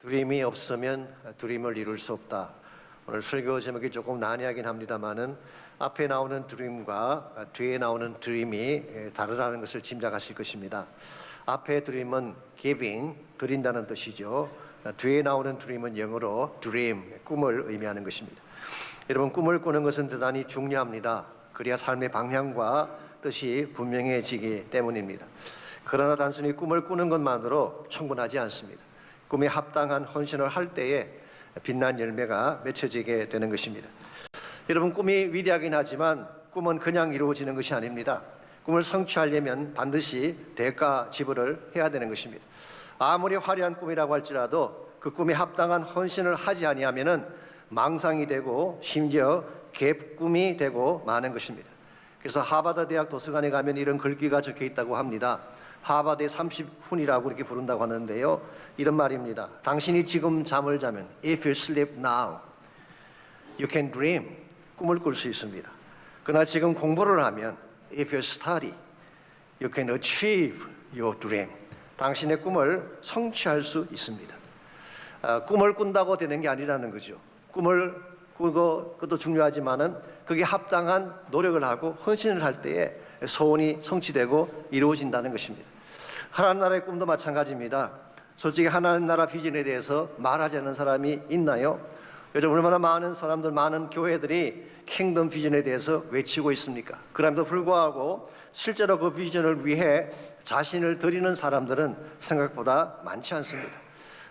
드림이 없으면 드림을 이룰 수 없다. 오늘 설교 제목이 조금 난해하긴 합니다만은 앞에 나오는 드림과 뒤에 나오는 드림이 다르다는 것을 짐작하실 것입니다. 앞에 드림은 giving, 드린다는 뜻이죠. 뒤에 나오는 드림은 영어로 dream, 꿈을 의미하는 것입니다. 여러분, 꿈을 꾸는 것은 대단히 중요합니다. 그래야 삶의 방향과 뜻이 분명해지기 때문입니다. 그러나 단순히 꿈을 꾸는 것만으로 충분하지 않습니다. 꿈에 합당한 헌신을 할 때에 빛난 열매가 맺혀지게 되는 것입니다. 여러분, 꿈이 위대하긴 하지만 꿈은 그냥 이루어지는 것이 아닙니다. 꿈을 성취하려면 반드시 대가 지불을 해야 되는 것입니다. 아무리 화려한 꿈이라고 할지라도 그 꿈에 합당한 헌신을 하지 아니하면은 망상이 되고 심지어 갭꿈이 되고 마는 것입니다. 그래서 하버드 대학 도서관에 가면 이런 글귀가 적혀 있다고 합니다. 하버드의 30훈이라고 이렇게 부른다고 하는데요, 이런 말입니다. 당신이 지금 잠을 자면 If you sleep now, you can dream. 꿈을 꿀 수 있습니다. 그러나 지금 공부를 하면 If you study, you can achieve your dream. 당신의 꿈을 성취할 수 있습니다. 꿈을 꾼다고 되는 게 아니라는 거죠. 꿈을 꾸고 그것도 중요하지만은 그게 합당한 노력을 하고 헌신을 할 때에 소원이 성취되고 이루어진다는 것입니다. 하나님 나라의 꿈도 마찬가지입니다. 솔직히 하나님 나라 비전에 대해서 말하지 않는 사람이 있나요? 요즘 얼마나 많은 사람들, 많은 교회들이 킹덤 비전에 대해서 외치고 있습니까? 그럼에도 불구하고 실제로 그 비전을 위해 자신을 드리는 사람들은 생각보다 많지 않습니다.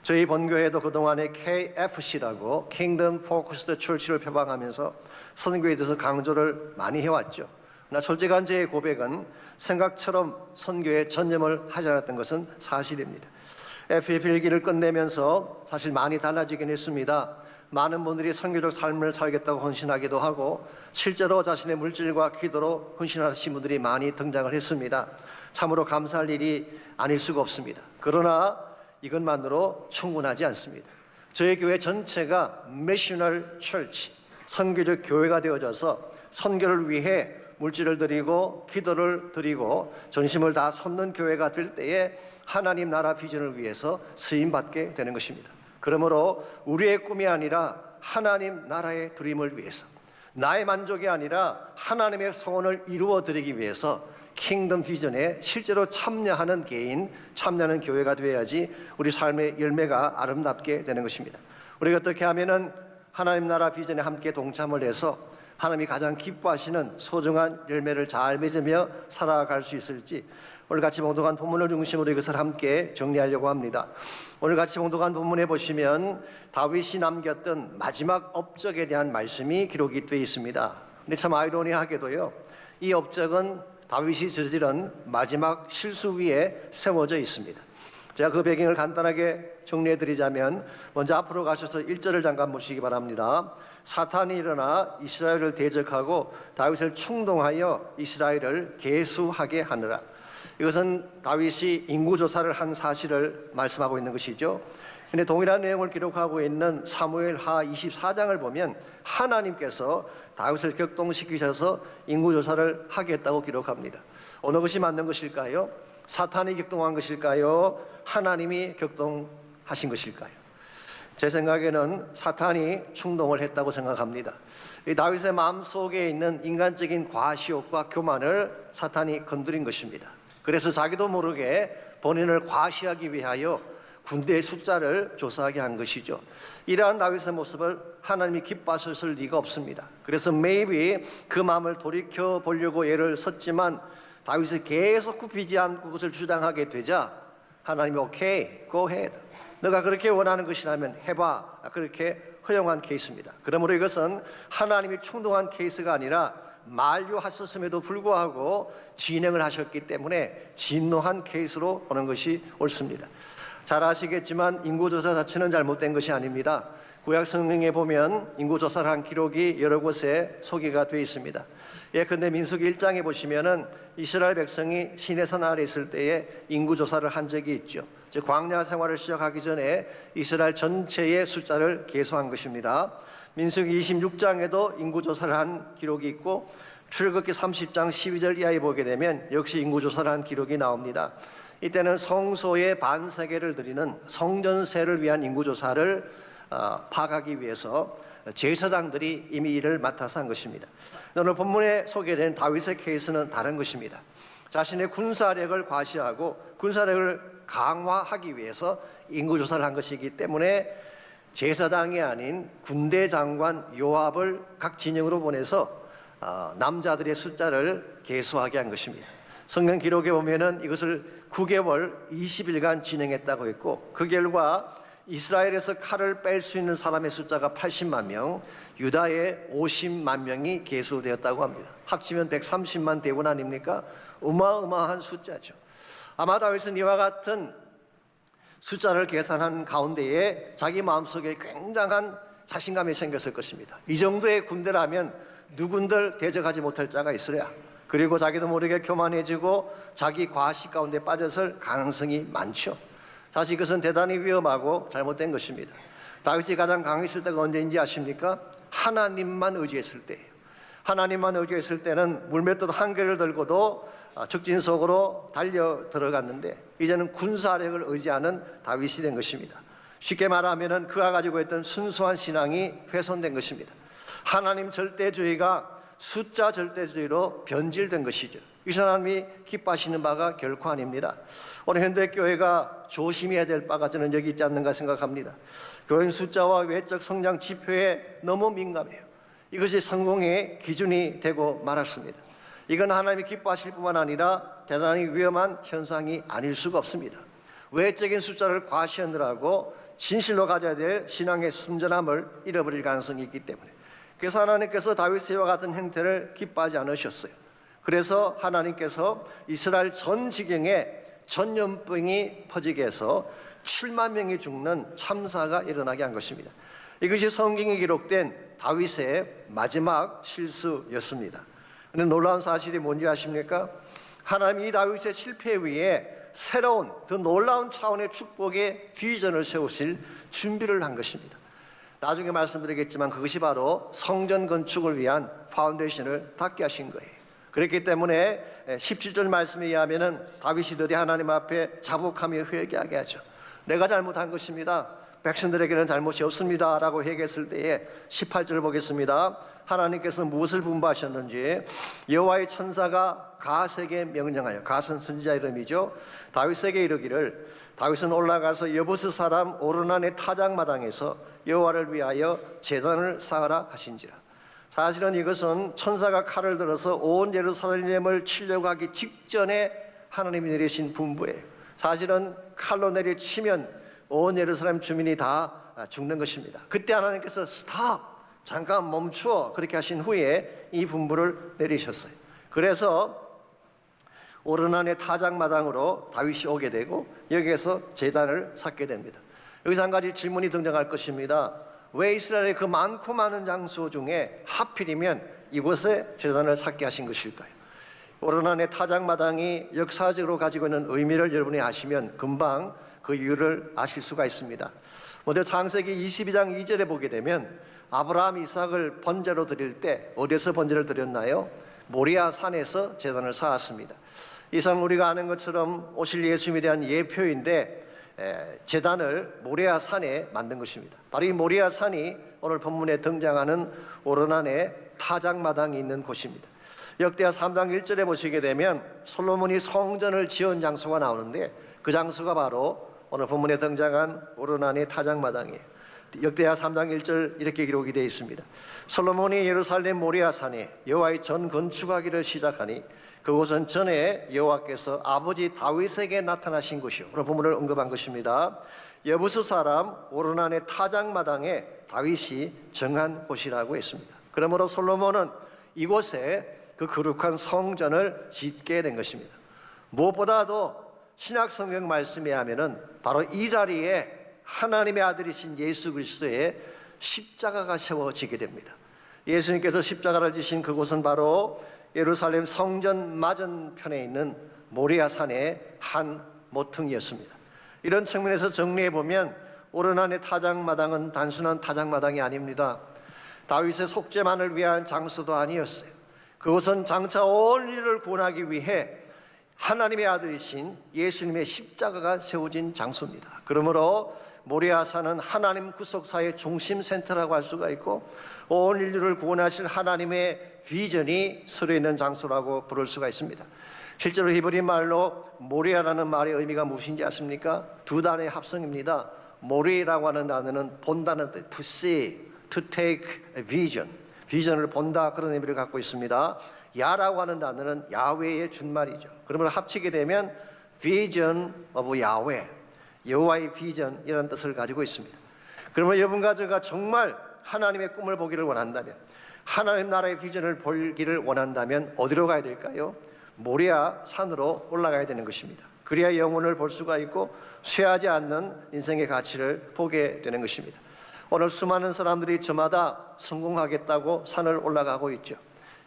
저희 본교회도 그동안에 KFC라고 Kingdom Focused Church를 표방하면서 선교에 대해서 강조를 많이 해왔죠. 그러나 솔직한 제 고백은 생각처럼 선교에 전념을 하지 않았던 것은 사실입니다. FF 일기를 끝내면서 사실 많이 달라지긴 했습니다. 많은 분들이 선교적 삶을 살겠다고 헌신하기도 하고 실제로 자신의 물질과 기도로 헌신하신 분들이 많이 등장을 했습니다. 참으로 감사할 일이 아닐 수가 없습니다. 그러나 이것만으로 충분하지 않습니다. 저희 교회 전체가 미셔널 처치, 선교적 교회가 되어져서 선교를 위해 물질을 드리고 기도를 드리고 전심을 다 쏟는 교회가 될 때에 하나님 나라 비전을 위해서 쓰임받게 되는 것입니다. 그러므로 우리의 꿈이 아니라 하나님 나라의 드림을 위해서, 나의 만족이 아니라 하나님의 소원을 이루어드리기 위해서 킹덤 비전에 실제로 참여하는 개인, 참여하는 교회가 되어야지 우리 삶의 열매가 아름답게 되는 것입니다. 우리가 어떻게 하면은 하나님 나라 비전에 함께 동참을 해서 하나님이 가장 기뻐하시는 소중한 열매를 잘 맺으며 살아갈 수 있을지, 오늘 같이 봉독한 본문을 중심으로 이것을 함께 정리하려고 합니다. 오늘 같이 봉독한 본문에 보시면 다윗이 남겼던 마지막 업적에 대한 말씀이 기록이 되어 있습니다. 근데 참 아이러니하게도요, 이 업적은 다윗이 저지른 마지막 실수 위에 세워져 있습니다. 제가 그 배경을 간단하게 정리해 드리자면, 먼저 앞으로 가셔서 1절을 잠깐 보시기 바랍니다. 사탄이 일어나 이스라엘을 대적하고 다윗을 충동하여 이스라엘을 계수하게 하느라. 이것은 다윗이 인구조사를 한 사실을 말씀하고 있는 것이죠. 근데 동일한 내용을 기록하고 있는 사무엘하 24장을 보면 하나님께서 다윗을 격동시키셔서 인구조사를 하겠다고 기록합니다. 어느 것이 맞는 것일까요? 사탄이 격동한 것일까요? 하나님이 격동하신 것일까요? 제 생각에는 사탄이 충동을 했다고 생각합니다. 이 다윗의 마음속에 있는 인간적인 과시욕과 교만을 사탄이 건드린 것입니다. 그래서 자기도 모르게 본인을 과시하기 위하여 군대의 숫자를 조사하게 한 것이죠. 이러한 다윗의 모습을 하나님이 기뻐하셨을 리가 없습니다. 그래서 maybe 그 마음을 돌이켜 보려고 애를 썼지만 다윗이 계속 굽히지 않고 그것을 주장하게 되자 하나님이 오케이, go ahead. 너가 그렇게 원하는 것이라면 해봐. 그렇게 허용한 케이스입니다. 그러므로 이것은 하나님이 충동한 케이스가 아니라 만류하셨음에도 불구하고 진행을 하셨기 때문에 진노한 케이스로 보는 것이 옳습니다. 잘 아시겠지만 인구조사 자체는 잘못된 것이 아닙니다. 구약 성경에 보면 인구조사를 한 기록이 여러 곳에 소개가 되어 있습니다. 예컨대 민수기 1장에 보시면은 이스라엘 백성이 시내산 아래 있을 때에 인구조사를 한 적이 있죠. 즉 광야 생활을 시작하기 전에 이스라엘 전체의 숫자를 계수한 것입니다. 민수기 26장에도 인구조사를 한 기록이 있고 출애굽기 30장 12절 이하에 보게 되면 역시 인구조사를 한 기록이 나옵니다. 이때는 성소의 반세계를 드리는 성전세를 위한 인구조사를 파악하기 위해서 제사장들이 이미 이를 맡아서 한 것입니다. 오늘 본문에 소개된 다윗의 케이스는 다른 것입니다. 자신의 군사력을 과시하고 군사력을 강화하기 위해서 인구조사를 한 것이기 때문에 제사장이 아닌 군대 장관 요압을 각 진영으로 보내서 남자들의 숫자를 계수하게 한 것입니다. 성경 기록에 보면은 이것을 9개월 20일간 진행했다고 했고, 그 결과 이스라엘에서 칼을 뺄 수 있는 사람의 숫자가 80만 명, 유다의 50만 명이 계수되었다고 합니다. 합치면 130만 대군 아닙니까? 어마어마한 숫자죠. 아마 다윗은 이와 같은 숫자를 계산한 가운데에 자기 마음속에 굉장한 자신감이 생겼을 것입니다. 이 정도의 군대라면 누군들 대적하지 못할 자가 있으랴. 그리고 자기도 모르게 교만해지고 자기 과시 가운데 빠졌을 가능성이 많죠. 사실 이것은 대단히 위험하고 잘못된 것입니다. 다윗이 가장 강했을 때가 언제인지 아십니까? 하나님만 의지했을 때예요. 하나님만 의지했을 때는 물맷돌 한 개를 들고도 적진 속으로 달려 들어갔는데, 이제는 군사력을 의지하는 다윗이 된 것입니다. 쉽게 말하면 그가 가지고 있던 순수한 신앙이 훼손된 것입니다. 하나님 절대주의가 숫자 절대주의로 변질된 것이죠. 이 사람이 기뻐하시는 바가 결코 아닙니다. 오늘 현대교회가 조심해야 될 바가 저는 여기 있지 않는가 생각합니다. 교인 숫자와 외적 성장 지표에 너무 민감해요. 이것이 성공의 기준이 되고 말았습니다. 이건 하나님이 기뻐하실 뿐만 아니라 대단히 위험한 현상이 아닐 수가 없습니다. 외적인 숫자를 과시하느라고 진실로 가져야 될 신앙의 순전함을 잃어버릴 가능성이 있기 때문에, 그래서 하나님께서 다윗과 같은 행태를 기뻐하지 않으셨어요. 그래서 하나님께서 이스라엘 전 지경에 전염병이 퍼지게 해서 7만 명이 죽는 참사가 일어나게 한 것입니다. 이것이 성경에 기록된 다윗의 마지막 실수였습니다. 그런데 놀라운 사실이 뭔지 아십니까? 하나님이 다윗의 실패 위에 새로운 더 놀라운 차원의 축복의 비전을 세우실 준비를 한 것입니다. 나중에 말씀드리겠지만 그것이 바로 성전 건축을 위한 파운데이션을 닦게 하신 거예요. 그렇기 때문에 17절 말씀에 의하면 다윗이 드디어 하나님 앞에 자복하며 회개하게 하죠. 내가 잘못한 것입니다. 백성들에게는 잘못이 없습니다 라고 회개했을 때에 18절 보겠습니다. 하나님께서 무엇을 분부하셨는지, 여호와의 천사가 갓에게 명령하여, 갓은 선지자 이름이죠, 다윗에게 이르기를, 다윗은 올라가서 여부스 사람 오르난의 타작마당에서 여호와를 위하여 제단을 쌓으라 하신지라. 사실은 이것은 천사가 칼을 들어서 온 예루살렘을 치려고 하기 직전에 하나님이 내리신 분부예요. 사실은 칼로 내리치면 온 예루살렘 주민이 다 죽는 것입니다. 그때 하나님께서 스탑, 잠깐 멈추어, 그렇게 하신 후에 이 분부를 내리셨어요. 그래서 오르난의 타작마당으로 다윗이 오게 되고 여기에서 제단을 쌓게 됩니다. 여기서 한 가지 질문이 등장할 것입니다. 왜 이스라엘의 그 많고 많은 장소 중에 하필이면 이곳에 제단을 쌓게 하신 것일까요? 오르난의 타작마당이 역사적으로 가지고 있는 의미를 여러분이 아시면 금방 그 이유를 아실 수가 있습니다. 먼저 창세기 22장 2절에 보게 되면 아브라함 이삭을 번제로 드릴 때 어디서 번제를 드렸나요? 모리아 산에서 제단을 쌓았습니다. 이상 우리가 아는 것처럼 오실 예수님에 대한 예표인데 제단을 모리아 산에 만든 것입니다. 바로 이 모리아 산이 오늘 본문에 등장하는 오르난의 타작마당이 있는 곳입니다. 역대하 3장 1절에 보시게 되면 솔로몬이 성전을 지은 장소가 나오는데 그 장소가 바로 오늘 본문에 등장한 오르난의 타작마당이에요. 역대하 3장 1절 이렇게 기록이 되어 있습니다. 솔로몬이 예루살렘 모리아 산에 여호와의 전 건축하기를 시작하니 그곳은 전에 여호와께서 아버지 다윗에게 나타나신 곳이요, 오늘 본문을 언급한 것입니다. 여부스 사람 오르난의 타작마당에 다윗이 정한 곳이라고 했습니다. 그러므로 솔로몬은 이곳에 그 거룩한 성전을 짓게 된 것입니다. 무엇보다도 신약 성경 말씀에 하면은 바로 이 자리에 하나님의 아들이신 예수 그리스도의 십자가가 세워지게 됩니다. 예수님께서 십자가를 지신 그곳은 바로 예루살렘 성전 맞은편에 있는 모리아 산의 한 모퉁이였습니다. 이런 측면에서 정리해 보면 오르난의 타작마당은 단순한 타작마당이 아닙니다. 다윗의 속죄만을 위한 장소도 아니었어요. 그곳은 장차 온 인류를 구원하기 위해 하나님의 아들이신 예수님의 십자가가 세워진 장소입니다. 그러므로 모리아산은 하나님 구속사의 중심 센터라고 할 수가 있고 온 인류를 구원하실 하나님의 비전이 서려 있는 장소라고 부를 수가 있습니다. 실제로 히브리 말로 모리아라는 말의 의미가 무엇인지 아십니까? 두 단어의 합성입니다. 모리라고 하는 단어는 본다는 뜻, to see, to take a vision, 비전을 본다, 그런 의미를 갖고 있습니다. 야라고 하는 단어는 야훼의 준말이죠. 그러면 합치게 되면 vision of 야훼, 여호와의 비전이라는 뜻을 가지고 있습니다. 그러면 여러분과 제가 정말 하나님의 꿈을 보기를 원한다면, 하나님 나라의 비전을 보기를 원한다면 어디로 가야 될까요? 모리아 산으로 올라가야 되는 것입니다. 그래야 영혼을 볼 수가 있고 쇠하지 않는 인생의 가치를 보게 되는 것입니다. 오늘 수많은 사람들이 저마다 성공하겠다고 산을 올라가고 있죠.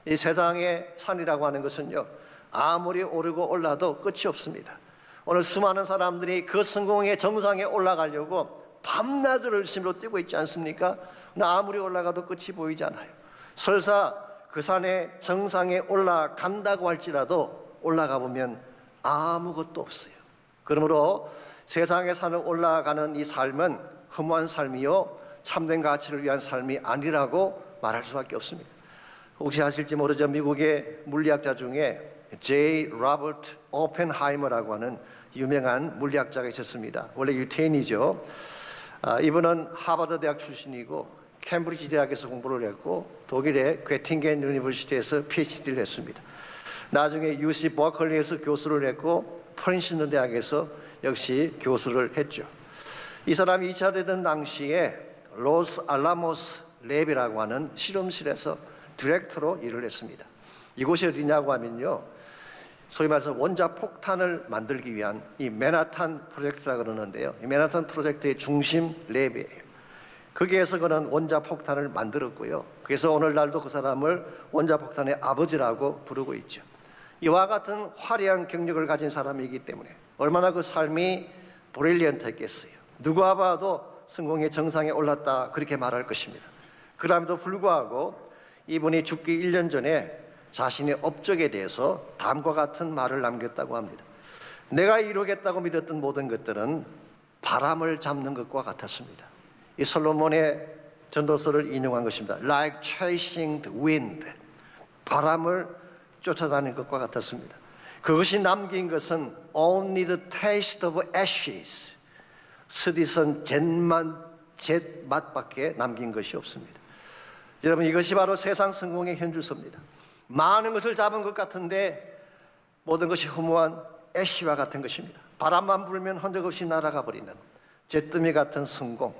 이 세상의 산이라고 하는 것은요, 아무리 오르고 올라도 끝이 없습니다. 오늘 수많은 사람들이 그 성공의 정상에 올라가려고 밤낮을 열심으로 뛰고 있지 않습니까? 그러나 아무리 올라가도 끝이 보이지 않아요. 설사 그 산의 정상에 올라간다고 할지라도 올라가 보면 아무것도 없어요. 그러므로 세상의 산을 올라가는 이 삶은 허무한 삶이요, 참된 가치를 위한 삶이 아니라고 말할 수밖에 없습니다. 혹시 아실지 모르죠. 미국의 물리학자 중에 J. 로버트 오펜하이머라고 하는 유명한 물리학자가 있었습니다. 원래 유태인이죠. 이분은 하버드 대학 출신이고 캠브리지 대학에서 공부를 했고 독일의 괴팅겐 유니버시티에서 PhD를 했습니다. 나중에 UC 버클리에서 교수를 했고 프린스턴 대학에서 역시 교수를 했죠. 이 사람이 2차 대전 당시에 로스 알라모스 랩이라고 하는 실험실에서 디렉터로 일을 했습니다. 이곳이 어디냐고 하면요, 소위 말해서 원자폭탄을 만들기 위한 이 맨하탄 프로젝트라고 그러는데요, 이 맨하탄 프로젝트의 중심 랩이에요. 거기에서 그는 원자폭탄을 만들었고요, 그래서 오늘날도 그 사람을 원자폭탄의 아버지라고 부르고 있죠. 이와 같은 화려한 경력을 가진 사람이기 때문에 얼마나 그 삶이 브릴리언트했겠어요. 누가 봐도 성공의 정상에 올랐다, 그렇게 말할 것입니다. 그럼에도 불구하고 이분이 죽기 1년 전에 자신의 업적에 대해서 다음과 같은 말을 남겼다고 합니다. 내가 이루겠다고 믿었던 모든 것들은 바람을 잡는 것과 같았습니다. 이 솔로몬의 전도서를 인용한 것입니다. Like chasing the wind, 바람을 쫓아다니는 것과 같았습니다. 그것이 남긴 것은 only the taste of ashes, 스디선 잿맛밖에 남긴 것이 없습니다. 여러분, 이것이 바로 세상 성공의 현주소입니다. 많은 것을 잡은 것 같은데 모든 것이 허무한 애쉬와 같은 것입니다. 바람만 불면 흔적 없이 날아가 버리는 잿더미 같은 성공,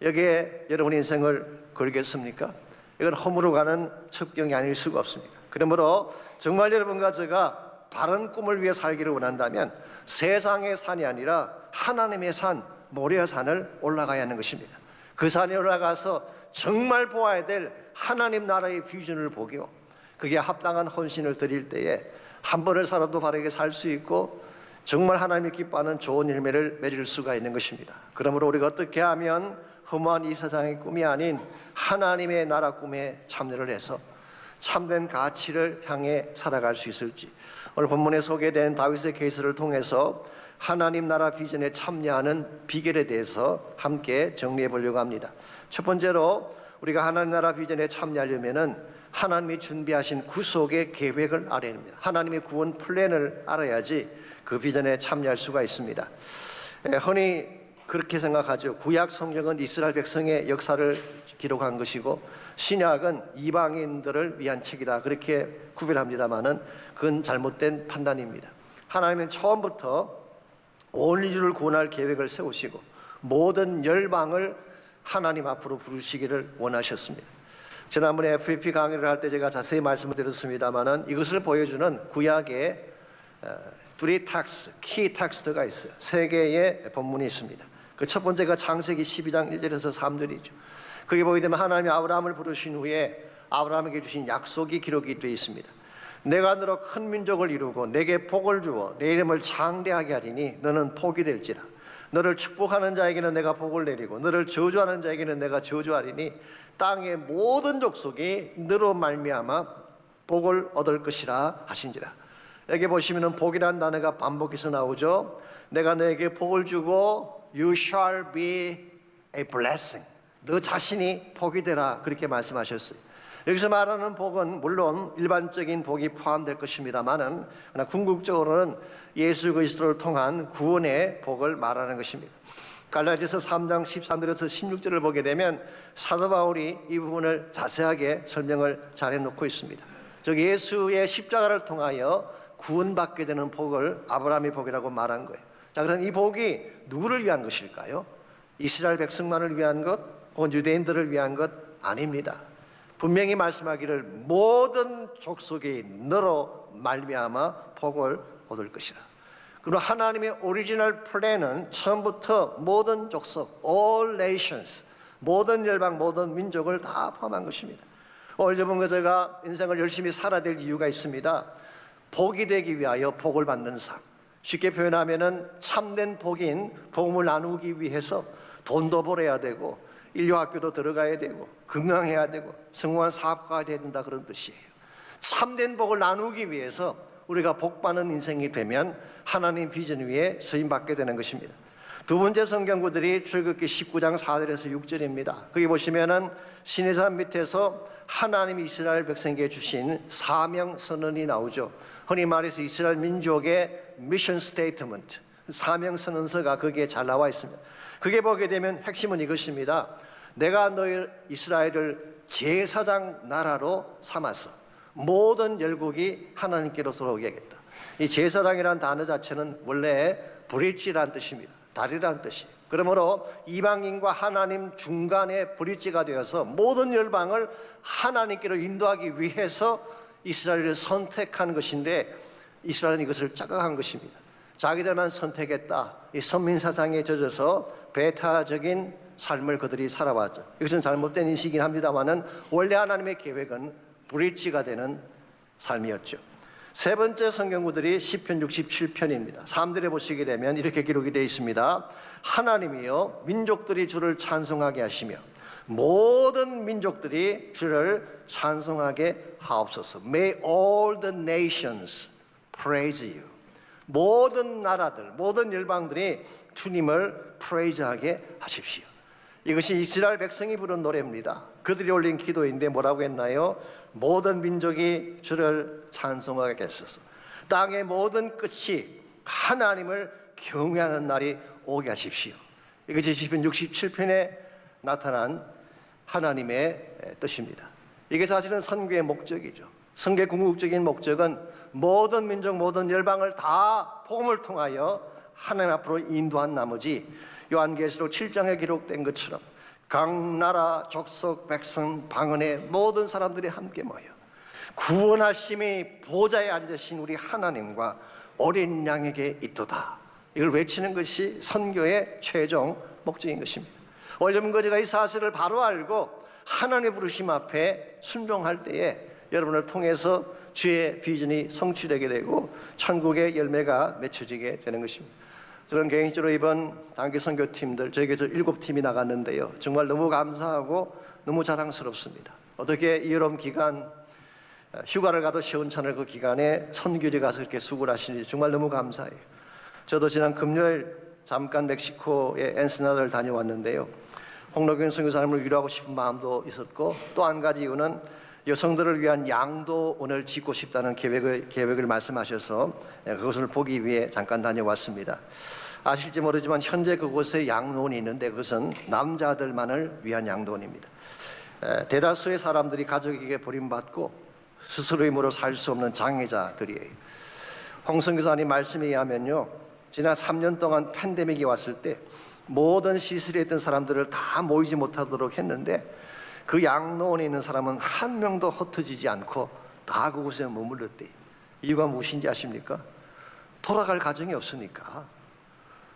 여기에 여러분 인생을 걸겠습니까? 이건 허물어가는 첩경이 아닐 수가 없습니다. 그러므로 정말 여러분과 제가 바른 꿈을 위해 살기를 원한다면 세상의 산이 아니라 하나님의 산, 모리아 산을 올라가야 하는 것입니다. 그 산에 올라가서 정말 보아야 될 하나님 나라의 비전을 보고 그게 합당한 헌신을 드릴 때에 한 번을 살아도 바르게 살 수 있고 정말 하나님이 기뻐하는 좋은 열매를 맺을 수가 있는 것입니다. 그러므로 우리가 어떻게 하면 허무한 이 세상의 꿈이 아닌 하나님의 나라 꿈에 참여를 해서 참된 가치를 향해 살아갈 수 있을지, 오늘 본문에 소개된 다윗의 케이스를 통해서 하나님 나라 비전에 참여하는 비결에 대해서 함께 정리해 보려고 합니다. 첫 번째로 우리가 하나님 나라 비전에 참여하려면은 하나님이 준비하신 구속의 계획을 알아야 합니다. 하나님의 구원 플랜을 알아야지 그 비전에 참여할 수가 있습니다. 흔히 그렇게 생각하죠. 구약 성경은 이스라엘 백성의 역사를 기록한 것이고 신약은 이방인들을 위한 책이다, 그렇게 구별합니다마는 그건 잘못된 판단입니다. 하나님은 처음부터 온 인류를 구원할 계획을 세우시고 모든 열방을 하나님 앞으로 부르시기를 원하셨습니다. 지난번에 FEP 강의를 할 때 제가 자세히 말씀을 드렸습니다마는 이것을 보여주는 구약의 키 텍스트가 있어요. 세 개의 본문이 있습니다. 그 첫 번째가 창세기 12장 1절에서 3절이죠. 거기 보게 되면 하나님이 아브라함을 부르신 후에 아브라함에게 주신 약속이 기록이 되어 있습니다. 내가 너로 큰 민족을 이루고 내게 복을 주어 내 이름을 창대하게 하리니 너는 복이 될지라. 너를 축복하는 자에게는 내가 복을 내리고 너를 저주하는 자에게는 내가 저주하리니 땅의 모든 족속이 너로 말미암아 복을 얻을 것이라 하신지라. 여기 보시면은 복이라는 단어가 반복해서 나오죠. 내가 너에게 복을 주고 you shall be a blessing. 너 자신이 복이 되라 그렇게 말씀하셨어요. 여기서 말하는 복은 물론 일반적인 복이 포함될 것입니다만은 그러나 궁극적으로는 예수 그리스도를 통한 구원의 복을 말하는 것입니다. 갈라디아서 3장 13절에서 16절을 보게 되면 사도 바울이 이 부분을 자세하게 설명을 잘 해놓고 있습니다. 즉 예수의 십자가를 통하여 구원받게 되는 복을 아브라함의 복이라고 말한 거예요. 자, 그럼 이 복이 누구를 위한 것일까요? 이스라엘 백성만을 위한 것, 혹은 유대인들을 위한 것 아닙니다. 분명히 말씀하기를 모든 족속이 너로 말미암아 복을 얻을 것이라. 그리고 하나님의 오리지널 플랜은 처음부터 모든 족속, all nations, 모든 열방, 모든 민족을 다 포함한 것입니다. 오늘 본거 제가 인생을 열심히 살아야 될 이유가 있습니다. 복이 되기 위하여 복을 받는 삶. 쉽게 표현하면은 참된 복인 복음을 나누기 위해서 돈도 벌어야 되고 인류학교도 들어가야 되고 건강해야 되고 성공한 사업가가 돼야 된다 그런 뜻이에요. 참된 복을 나누기 위해서 우리가 복받는 인생이 되면 하나님 비전 위에 쓰임받게 되는 것입니다. 두 번째 성경구들이 출애굽기 19장 4절에서 6절입니다. 거기 보시면은 시내산 밑에서 하나님이 이스라엘 백성에게 주신 사명 선언이 나오죠. 흔히 말해서 이스라엘 민족의 미션 스테이트먼트, 사명 선언서가 거기에 잘 나와 있습니다. 그게 보게 되면 핵심은 이것입니다. 내가 너희 이스라엘을 제사장 나라로 삼아서 모든 열국이 하나님께로 돌아오게 하겠다. 이 제사장이라는 단어 자체는 원래 브릿지라는 뜻입니다. 다리라는 뜻이에요. 그러므로 이방인과 하나님 중간에 브릿지가 되어서 모든 열방을 하나님께로 인도하기 위해서 이스라엘을 선택한 것인데 이스라엘은 이것을 착각한 것입니다. 자기들만 선택했다. 이 선민사상에 젖어서 배타적인 삶을 그들이 살아왔죠. 이것은 잘못된 인식이긴 합니다만은 원래 하나님의 계획은 브릿지가 되는 삶이었죠. 세 번째 성경구들이 시편 67편입니다. 3절에 보시게 되면 이렇게 기록이 되어 있습니다. 하나님이여 민족들이 주를 찬송하게 하시며 모든 민족들이 주를 찬송하게 하옵소서. May all the nations praise you. 모든 나라들, 모든 열방들이 주님을 프레이즈하게 하십시오. 이것이 이스라엘 백성이 부른 노래입니다. 그들이 올린 기도인데 뭐라고 했나요? 모든 민족이 주를 찬송하게 하소서. 땅의 모든 끝이 하나님을 경외하는 날이 오게 하십시오. 이것이 시편 67편에 나타난 하나님의 뜻입니다. 이게 사실은 선교의 목적이죠. 선교의 궁극적인 목적은 모든 민족, 모든 열방을 다 복음을 통하여 하나님 앞으로 인도한 나머지 요한계시록 7장에 기록된 것처럼 각 나라, 족속, 백성, 방언의 모든 사람들이 함께 모여 구원하심이 보좌에 앉으신 우리 하나님과 어린 양에게 있도다. 이걸 외치는 것이 선교의 최종 목적인 것입니다. 오늘 우리가 이 사실을 바로 알고 하나님의 부르심 앞에 순종할 때에 여러분을 통해서 주의 비전이 성취되게 되고 천국의 열매가 맺혀지게 되는 것입니다. 저는 개인적으로 이번 단기 선교팀들 저에게도 7팀이 나갔는데요. 정말 너무 감사하고 너무 자랑스럽습니다. 어떻게 이 여름 기간 휴가를 가도 시원찮을 그 기간에 선교지 가서 이렇게 수고를 하시는지 정말 너무 감사해요. 저도 지난 금요일 잠깐 멕시코의 엔스나다를 다녀왔는데요. 홍록균 선교사님을 위로하고 싶은 마음도 있었고 또 한 가지 이유는 여성들을 위한 양도원을 짓고 싶다는 계획을 말씀하셔서 그것을 보기 위해 잠깐 다녀왔습니다. 아실지 모르지만 현재 그곳에 양도원이 있는데 그것은 남자들만을 위한 양도원입니다. 대다수의 사람들이 가족에게 버림받고 스스로 힘으로 살 수 없는 장애자들이에요. 홍 선교사님 말씀에 의하면요, 지난 3년 동안 팬데믹이 왔을 때 모든 시설에 있던 사람들을 다 모이지 못하도록 했는데 그 양로원에 있는 사람은 한 명도 흩어지지 않고 다 그곳에 머물렀대요. 이유가 무엇인지 아십니까? 돌아갈 가정이 없으니까.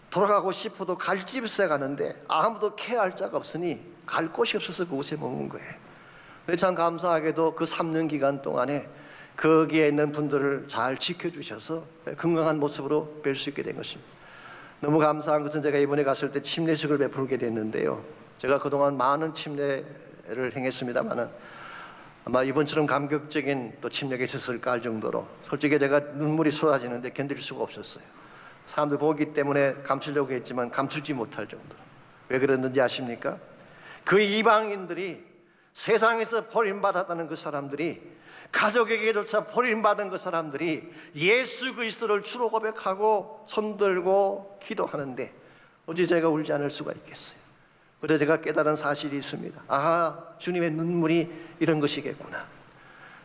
돌아가고 싶어도 갈 집에 가는데 아무도 케어할 자가 없으니 갈 곳이 없어서 그곳에 머문 거예요. 참 감사하게도 그 3년 기간 동안에 거기에 있는 분들을 잘 지켜주셔서 건강한 모습으로 뵐 수 있게 된 것입니다. 너무 감사한 것은 제가 이번에 갔을 때 침례식을 베풀게 됐는데요. 제가 그동안 많은 침례를 행했습니다만은 아마 이번처럼 감격적인 또 침략이 있었을까 할 정도로 솔직히 제가 눈물이 쏟아지는데 견딜 수가 없었어요. 사람들 보기 때문에 감추려고 했지만 감추지 못할 정도로. 왜 그랬는지 아십니까? 그 이방인들이, 세상에서 버림받았다는 그 사람들이, 가족에게조차 버림받은 그 사람들이 예수 그리스도를 주로 고백하고 손들고 기도하는데 어찌 제가 울지 않을 수가 있겠어요? 그래서 제가 깨달은 사실이 있습니다. 아, 주님의 눈물이 이런 것이겠구나.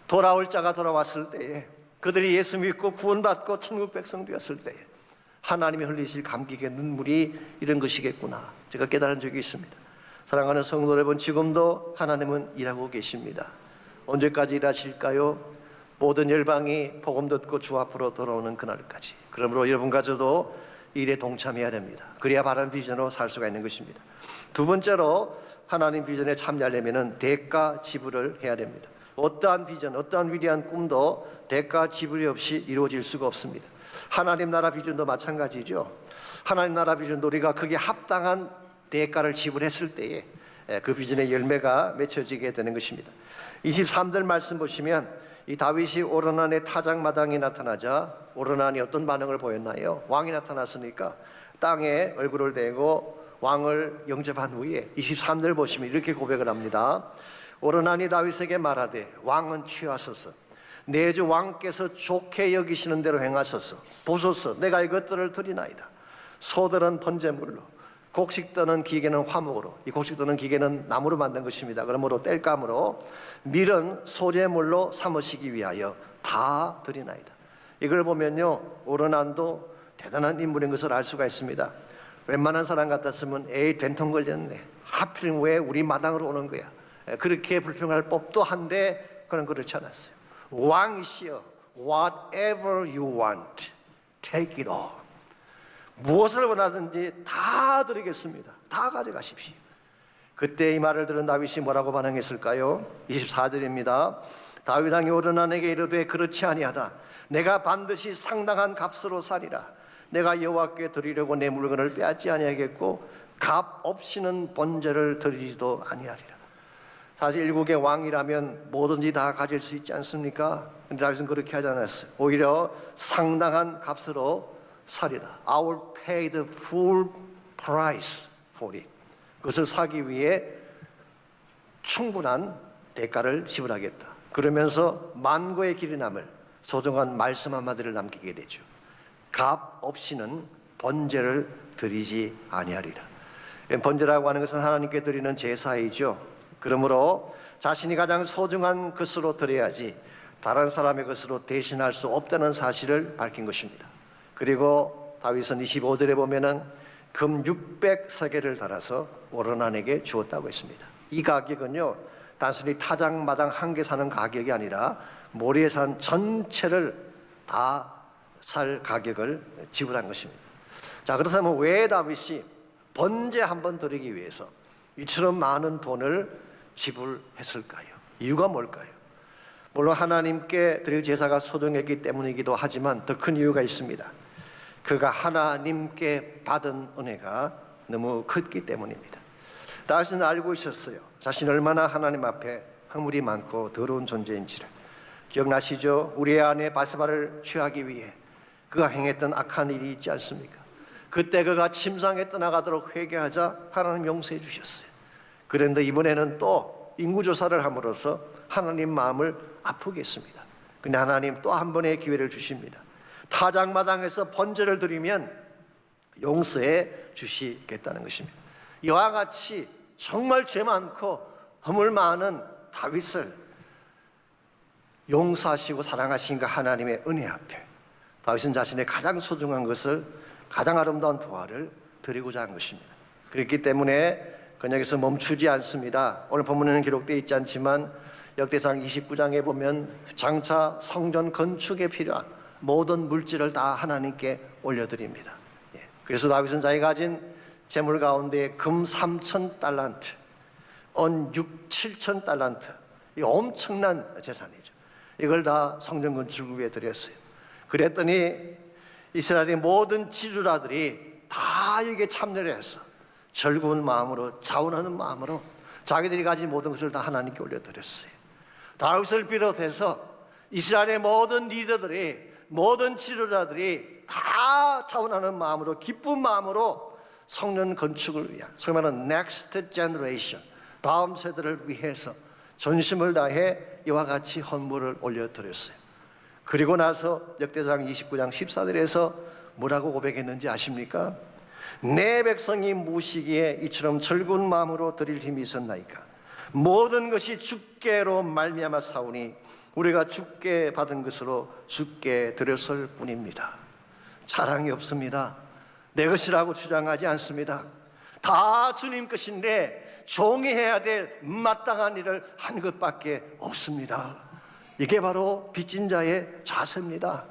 돌아올 자가 돌아왔을 때에, 그들이 예수 믿고 구원받고 천국 백성 되었을 때에 하나님이 흘리실 감격의 눈물이 이런 것이겠구나, 제가 깨달은 적이 있습니다. 사랑하는 성도 여러분, 지금도 하나님은 일하고 계십니다. 언제까지 일하실까요? 모든 열방이 복음 듣고 주 앞으로 돌아오는 그날까지. 그러므로 여러분과 저도 일에 동참해야 됩니다. 그래야 바른 비전으로 살 수가 있는 것입니다. 두 번째로 하나님 비전에 참여하려면 대가 지불을 해야 됩니다. 어떠한 비전, 어떠한 위대한 꿈도 대가 지불이 없이 이루어질 수가 없습니다. 하나님 나라 비전도 마찬가지죠. 하나님 나라 비전도 우리가 거기에 합당한 대가를 지불했을 때에 그 비전의 열매가 맺혀지게 되는 것입니다. 23절 말씀 보시면 이 다윗이 오르난의 타작마당이 나타나자 오르난이 어떤 반응을 보였나요? 왕이 나타났으니까 땅에 얼굴을 대고 왕을 영접한 후에 23절 보시면 이렇게 고백을 합니다. 오르난이 다윗에게 말하되 왕은 취하소서, 내 주 왕께서 좋게 여기시는 대로 행하소서. 보소서, 내가 이것들을 드리나이다. 소들은 번제물로, 곡식 떠는 기계는 화목으로, 이 곡식 떠는 기계는 나무로 만든 것입니다. 그러므로 땔감으로, 밀은 소제물로 삼으시기 위하여 다 드리나이다. 이걸 보면요, 오르난도 대단한 인물인 것을 알 수가 있습니다. 웬만한 사람 같았으면 에이 된통 걸렸네, 하필 왜 우리 마당으로 오는 거야, 그렇게 불평할 법도 한데 그는 그렇지 않았어요. 왕이시여, whatever you want, take it all. 무엇을 원하든지 다 드리겠습니다. 다 가져가십시오. 그때 이 말을 들은 다윗이 뭐라고 반응했을까요? 24절입니다. 다윗 왕이 오르난에게 이르되 그렇지 아니하다. 내가 반드시 상당한 값으로 사리라. 내가 여호와께 드리려고 내 물건을 빼앗지 아니하겠고 값 없이는 번제를 드리지도 아니하리라. 사실 일국의 왕이라면 뭐든지 다 가질 수 있지 않습니까? 근데 다윗은 그렇게 하지 않았어요. 오히려 상당한 값으로 사리다. I will pay the full price for it. 그것을 사기 위해 충분한 대가를 지불하겠다. 그러면서 만고의 길이 남을 소중한 말씀 한마디를 남기게 되죠. 값 없이는 번제를 드리지 아니하리라. 번제라고 하는 것은 하나님께 드리는 제사이죠. 그러므로 자신이 가장 소중한 것으로 드려야지 다른 사람의 것으로 대신할 수 없다는 사실을 밝힌 것입니다. 그리고 다윗은 25절에 보면은 금 600세겔을 달아서 오르난에게 주었다고 했습니다. 이 가격은요, 단순히 타작마당 한 개 사는 가격이 아니라 모래산 전체를 다 살 가격을 지불한 것입니다. 자, 그렇다면 왜 다윗이 번제 한번 드리기 위해서 이처럼 많은 돈을 지불했을까요? 이유가 뭘까요? 물론 하나님께 드릴 제사가 소중했기 때문이기도 하지만 더 큰 이유가 있습니다. 그가 하나님께 받은 은혜가 너무 컸기 때문입니다. 다윗은 알고 있었어요. 자신이 얼마나 하나님 앞에 허물이 많고 더러운 존재인지를. 기억나시죠? 우리의 아내 바세바를 취하기 위해 그가 행했던 악한 일이 있지 않습니까? 그때 그가 침상에 떠나가도록 회개하자 하나님 용서해 주셨어요. 그런데 이번에는 또 인구조사를 함으로써 하나님 마음을 아프게 했습니다. 근데 하나님 또 한 번의 기회를 주십니다. 타작마당에서 번제를 드리면 용서해 주시겠다는 것입니다. 이와 같이 정말 죄 많고 허물 많은 다윗을 용서하시고 사랑하신 그 하나님의 은혜 앞에 다윗은 자신의 가장 소중한 것을, 가장 아름다운 부활을 드리고자 한 것입니다. 그렇기 때문에 그는 여기서 멈추지 않습니다. 오늘 본문에는 기록되어 있지 않지만 역대상 29장에 보면 장차 성전 건축에 필요한 모든 물질을 다 하나님께 올려드립니다. 그래서 다윗은 자기가 가진 재물 가운데 금 3,000달란트, 은 7,000달란트, 이 엄청난 재산이죠. 이걸 다 성전 건축을 위해 드렸어요. 그랬더니 이스라엘의 모든 지주라들이 다 여기에 참여를 해서 절구운 마음으로, 자원하는 마음으로 자기들이 가진 모든 것을 다 하나님께 올려드렸어요. 다윗을 비롯해서 이스라엘의 모든 리더들이, 모든 지도자들이 다 차원하는 마음으로, 기쁜 마음으로 성전 건축을 위한, 소위 말하는 next generation, 다음 세대를 위해서 전심을 다해 이와 같이 헌물을 올려드렸어요. 그리고 나서 역대상 29장 14절에서 뭐라고 고백했는지 아십니까? 내 백성이 무시기에 이처럼 즐거운 마음으로 드릴 힘이 있었나이까. 모든 것이 주께로 말미암아 사오니 우리가 주께 받은 것으로 주께 드렸을 뿐입니다. 자랑이 없습니다. 내 것이라고 주장하지 않습니다. 다 주님 것인데 종이 해야 될 마땅한 일을 한 것밖에 없습니다. 이게 바로 빚진 자의 자세입니다.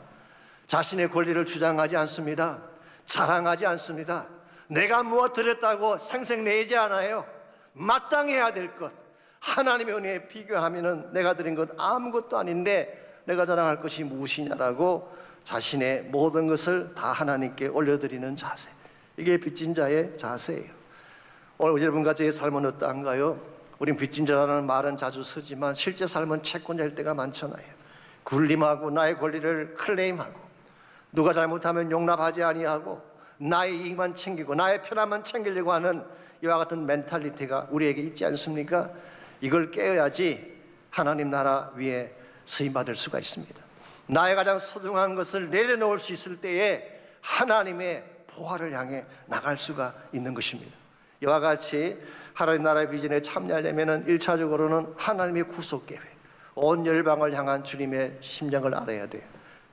자신의 권리를 주장하지 않습니다. 자랑하지 않습니다. 내가 무엇 드렸다고 생색내지 않아요. 마땅히 해야 될 것, 하나님의 은혜에 비교하면 내가 드린 것 아무것도 아닌데 내가 자랑할 것이 무엇이냐라고 자신의 모든 것을 다 하나님께 올려드리는 자세, 이게 빚진 자의 자세예요. 오늘 여러분과 저의 삶은 어떠한가요? 우린 빚진 자라는 말은 자주 쓰지만 실제 삶은 채권자일 때가 많잖아요. 굴림하고 나의 권리를 클레임하고 누가 잘못하면 용납하지 아니하고 나의 이익만 챙기고 나의 편함만 챙기려고 하는 이와 같은 멘탈리티가 우리에게 있지 않습니까? 이걸 깨어야지 하나님 나라 위에 쓰임받을 수가 있습니다. 나의 가장 소중한 것을 내려놓을 수 있을 때에 하나님의 보화를 향해 나갈 수가 있는 것입니다. 이와 같이 하나님 나라의 비전에 참여하려면 1차적으로는 하나님의 구속계획, 온 열방을 향한 주님의 심정을 알아야 돼요.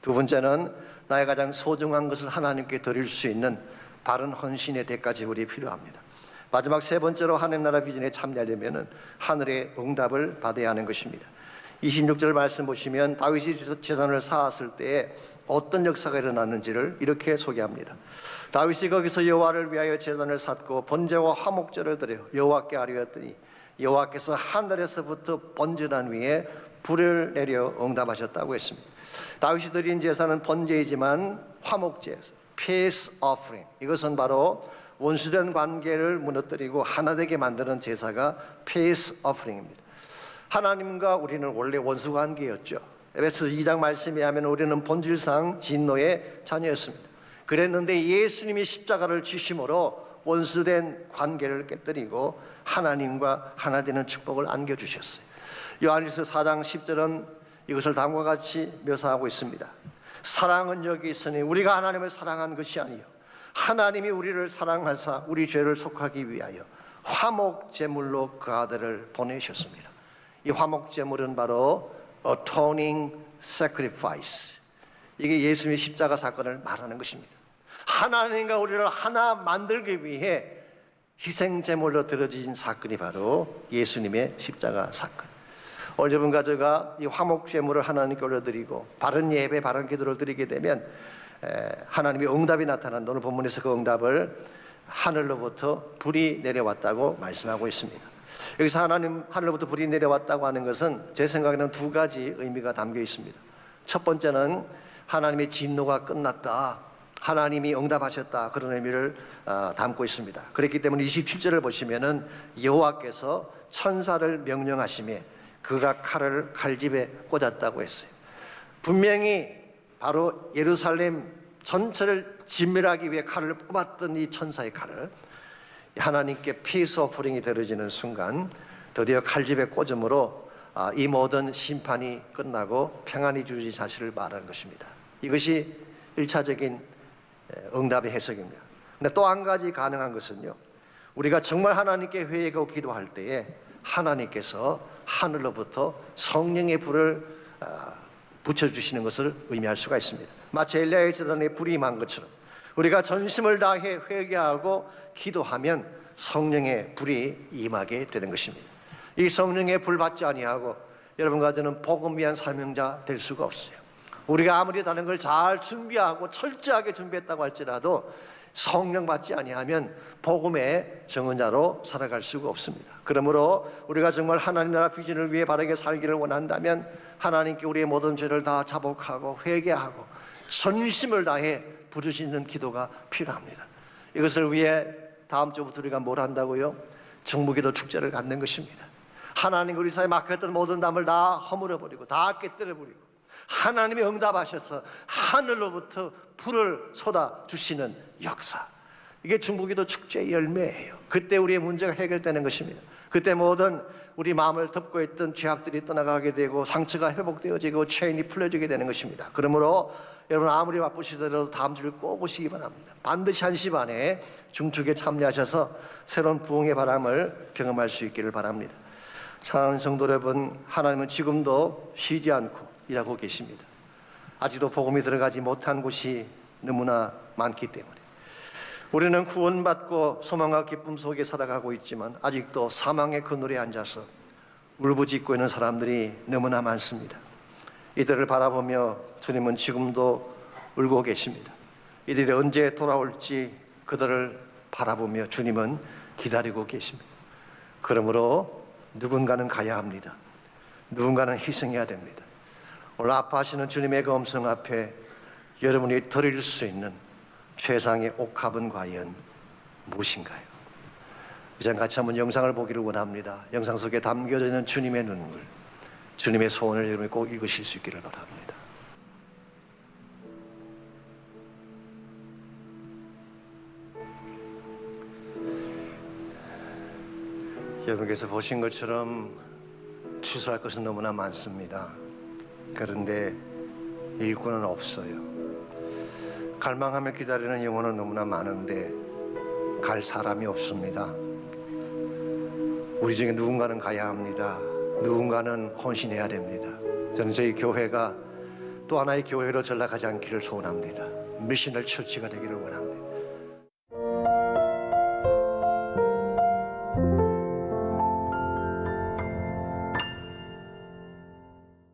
두 번째는 나의 가장 소중한 것을 하나님께 드릴 수 있는 바른 헌신의 대가 지불이 필요합니다. 마지막 세 번째로 하나님 나라 비전에 참여하려면 하늘의 응답을 받아야 하는 것입니다. 26절 말씀 보시면 다윗이 제단을 쌓았을 때에 어떤 역사가 일어났는지를 이렇게 소개합니다. 다윗이 거기서 여호와를 위하여 제단을 쌓고 번제와 화목제를 드려 여호와께 아뢰었더니 여호와께서 하늘에서부터 번제단 위에 불을 내려 응답하셨다고 했습니다. 다윗이 드린 제사는 번제이지만 화목제에서 peace offering, 이것은 바로 원수된 관계를 무너뜨리고 하나 되게 만드는 제사가 peace offering입니다. 하나님과 우리는 원래 원수 관계였죠. 에베소서 2장 말씀에 하면 우리는 본질상 진노의 자녀였습니다. 그랬는데 예수님이 십자가를 지심으로 원수된 관계를 깨뜨리고 하나님과 하나 되는 축복을 안겨주셨어요. 요한일서 4장 10절은 이것을 다음과 같이 묘사하고 있습니다. 사랑은 여기 있으니 우리가 하나님을 사랑한 것이 아니요 하나님이 우리를 사랑하사 우리 죄를 속하기 위하여 화목제물로 그 아들을 보내셨습니다. 이 화목제물은 바로 atoning sacrifice, 이게 예수님의 십자가 사건을 말하는 것입니다. 하나님과 우리를 하나 만들기 위해 희생제물로 드려진 사건이 바로 예수님의 십자가 사건. 오늘 여러분과 제가 이 화목제물을 하나님께 올려드리고 바른 예배, 바른 기도를 드리게 되면 하나님의 응답이 나타난, 오늘 본문에서 그 응답을 하늘로부터 불이 내려왔다고 말씀하고 있습니다. 여기서 하늘로부터 불이 내려왔다고 하는 것은 제 생각에는 두 가지 의미가 담겨 있습니다. 첫 번째는 하나님의 진노가 끝났다, 하나님이 응답하셨다, 그런 의미를 담고 있습니다. 그렇기 때문에 27절을 보시면은 여호와께서 천사를 명령하시며 그가 칼을 칼집에 꽂았다고 했어요. 분명히 바로 예루살렘 전체를 진멸하기 위해 칼을 뽑았던 이 천사의 칼을 하나님께 피스 오퍼링이 드려지는 순간 드디어 칼집에 꽂음으로 이 모든 심판이 끝나고 평안히 주신 사실을 말하는 것입니다. 이것이 1차적인 응답의 해석입니다. 근데 또 한 가지 가능한 것은요, 우리가 정말 하나님께 회개하고 기도할 때에 하나님께서 하늘로부터 성령의 불을 붙여주시는 것을 의미할 수가 있습니다. 마치 엘리야의 제단에 불이 임한 것처럼 우리가 전심을 다해 회개하고 기도하면 성령의 불이 임하게 되는 것입니다. 이 성령의 불 받지 아니하고 여러분과 저는 복음 위한 사명자 될 수가 없어요. 우리가 아무리 다른 걸 잘 준비하고 철저하게 준비했다고 할지라도 성령 받지 아니하면 복음의 증언자로 살아갈 수가 없습니다. 그러므로 우리가 정말 하나님 나라 비전을 위해 바르게 살기를 원한다면 하나님께 우리의 모든 죄를 다 자복하고 회개하고 전심을 다해 부르짖는 기도가 필요합니다. 이것을 위해 다음 주부터 우리가 뭘 한다고요? 중무기도 축제를 갖는 것입니다. 하나님 우리 사이에 막혔던 모든 담을 다 허물어버리고 다 깨뜨려버리고 하나님이 응답하셔서 하늘로부터 불을 쏟아주시는 역사, 이게 중보기도 축제의 열매예요. 그때 우리의 문제가 해결되는 것입니다. 그때 모든 우리 마음을 덮고 있던 죄악들이 떠나가게 되고 상처가 회복되어지고 체인이 풀려지게 되는 것입니다. 그러므로 여러분 아무리 바쁘시더라도 다음 주를 꼭 오시기 바랍니다. 반드시 1시 반에 중축에 참여하셔서 새로운 부흥의 바람을 경험할 수 있기를 바랍니다. 사랑하는 성도 여러분, 하나님은 지금도 쉬지 않고 일하고 계십니다. 아직도 복음이 들어가지 못한 곳이 너무나 많기 때문에 우리는 구원받고 소망과 기쁨 속에 살아가고 있지만 아직도 사망의 그늘에 앉아서 울부짖고 있는 사람들이 너무나 많습니다. 이들을 바라보며 주님은 지금도 울고 계십니다. 이들이 언제 돌아올지 그들을 바라보며 주님은 기다리고 계십니다. 그러므로 누군가는 가야 합니다. 누군가는 희생해야 됩니다. 오늘 아파하시는 주님의 그 음성 앞에 여러분이 드릴 수 있는 최상의 옥합은 과연 무엇인가요? 이제 같이 한번 영상을 보기를 원합니다. 영상 속에 담겨져 있는 주님의 눈물, 주님의 소원을 여러분이 꼭 읽으실 수 있기를 바랍니다. 여러분께서 보신 것처럼 취소할 것은 너무나 많습니다. 그런데 일꾼은 없어요. 갈망하며 기다리는 영혼은 너무나 많은데 갈 사람이 없습니다. 우리 중에 누군가는 가야 합니다. 누군가는 헌신해야 됩니다. 저는 저희 교회가 또 하나의 교회로 전락하지 않기를 소원합니다. 미셔널 처치가 되기를 원합니다.